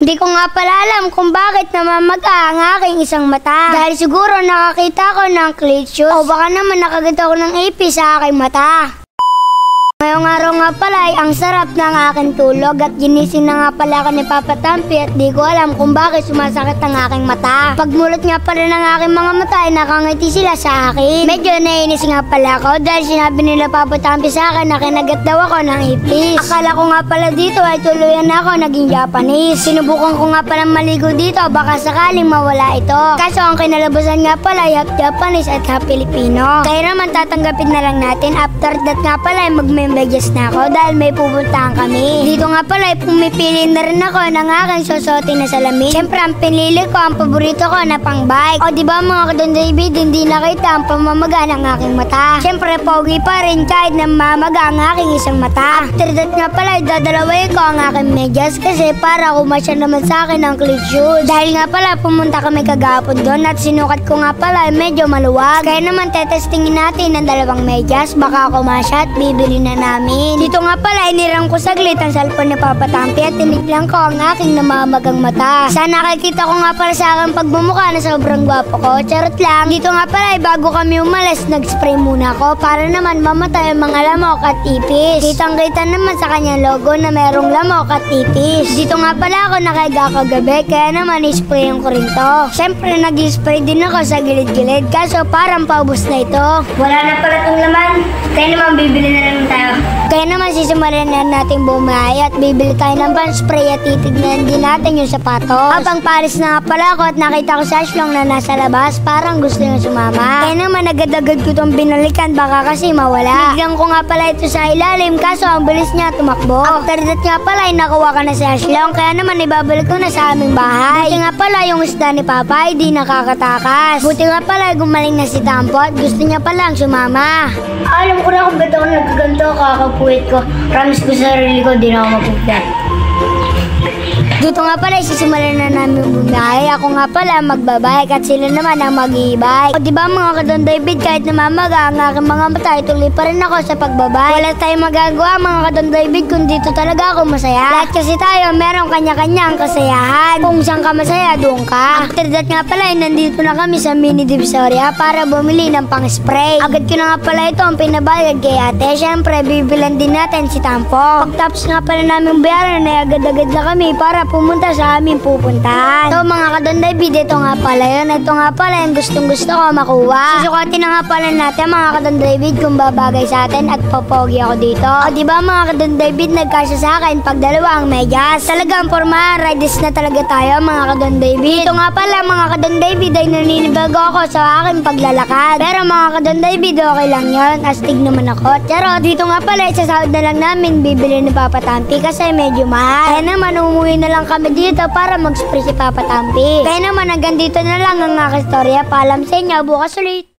Hindi ko nga pala alam kung bakit namamaga ang aking isang mata. Dahil siguro nakakita ko ng cleat shoes o baka naman nakaganda ko ng ipis sa aking mata. Ngayong araw nga pala ay ang sarap ng aking tulog at ginising na nga pala ako ni Papa Tampi at di ko alam kung bakit sumasakit ang aking mata. Pagmulot nga pala ng aking mga mata ay nakangiti sila sa akin. Medyo nainis nga pala ako dahil sinabi nila Papa Tampi sa akin na kinagat daw ako ng ipis. Akala ko nga pala dito ay tuluyan na ako naging Japanese. Sinubukan ko nga pala maligo dito baka sakaling mawala ito. Kaso ang kinalabasan nga pala ay half Japanese at half Filipino. Kaya naman tatanggapin na lang natin. After that nga pala ay magme-medyas na ako dahil may pupuntahan kami. Dito nga pala ay pumipili na rin ako ng aking susuotin na salamin. Siyempre ang pinili ko, ang paborito ko na pang bike. O diba mga Kadon David, hindi nakita ang pamamaga ng aking mata. Siyempre pogi pa rin kahit namamaga ang aking isang mata. After that nga pala ay dadalawin ko ang aking medyas kasi para kumasya naman sa akin ang cleat shoes. Dahil nga pala pumunta kami kagapon doon at sinukat ko nga pala ay medyo maluwag. Kaya naman tetestingin natin ang dalawang medyas, baka kumasya at bibili na namin. Dito nga pala inirang ko saglit ang cellphone ni Papa Tampi at tinignan ko ang aking namamagang mata. Sana nakikita ko nga pala sa aking pagmumukha na sobrang gwapo ko. Charot lang. Dito nga pala ay bago kami umalis, nag-spray muna ako para naman mamatay ang mga lamok at ipis. Kitang-kita naman sa kanyang logo na merong lamok at ipis. Dito nga pala ako nakahiga kagabi kaya naman isprayan ko rin to. Siyempre nag-spray din ako sa gilid-gilid kaso parang paubos na ito. Wala na pala itong laman. Kaya naman bibili na naman tayo. Kaya naman sisimulan na natin bumay at bibili tayo ng pan-spray at titignan din natin yung sapatos. Habang paris na nga pala ako at nakita ko si Ashlong na nasa labas, parang gusto niya sumama. Kaya naman agad-agad ko itong binalikan baka kasi mawala. Bigyan ko nga pala ito sa ilalim kaso ang bilis niya tumakbo. After that nga pala ay nakuha ka na si Ashlong kaya naman ibabalik ko na sa aming bahay. Buti nga pala yung isda ni Papa ay di nakakatakas. Buti nga pala ay gumaling na si Tampo at gusto niya palang sumama. Alam ko na kung ba't ako nagkaganto kakapuwit ko. Promise ko sa sarili ko, di na ako mapupulat. Dito nga pala, isisimulan na namin bumiyahe. Ako nga pala magbabike at sila naman ang mag-i-bike. O diba mga Kadon David, kahit namamaga ang aking mga mata, tuloy pa rin ako sa pagbabike. Wala tayong magagawa mga Kadon David kung dito talaga ako masaya. Lahat kasi tayo, merong kanya-kanyang kasayahan. Kung saan ka masaya, doon ka. After that nga pala, nandito na kami sa Mini Divisoria para bumili ng pang-spray. Agad ko na nga pala ito ang pinabayad kay ate. Siyempre, bibilan din natin si Tampo. Pagtapos nga pala namin bayaran, ay agad-agad na kami para pumunta sa aming pupuntahan. So mga Kadon David, ito nga pala yun. Ito nga pala yung gustong-gusto ko makuha. Susukatin na nga pala natin mga Kadon David kung babagay sa atin at popogi ako dito. O diba mga Kadon David, nagkasya sa akin pag dalawa ang medyas. Talagang forma, riders na talaga tayo mga Kadon David. Ito nga pala mga Kadon David ay naninibago ako sa aking paglalakad. Pero mga Kadon David, okay lang yun. Astig naman ako. Pero dito nga pala, isasahod na lang namin bibili ni Papa Tampi kasi medyo mahal. Kaya naman umuwi na lang kami dito para mag-spray si Papa Tampi. Kaya naman hanggang dito na lang ang aking storya. Paalam sa inyo, bukas ulit.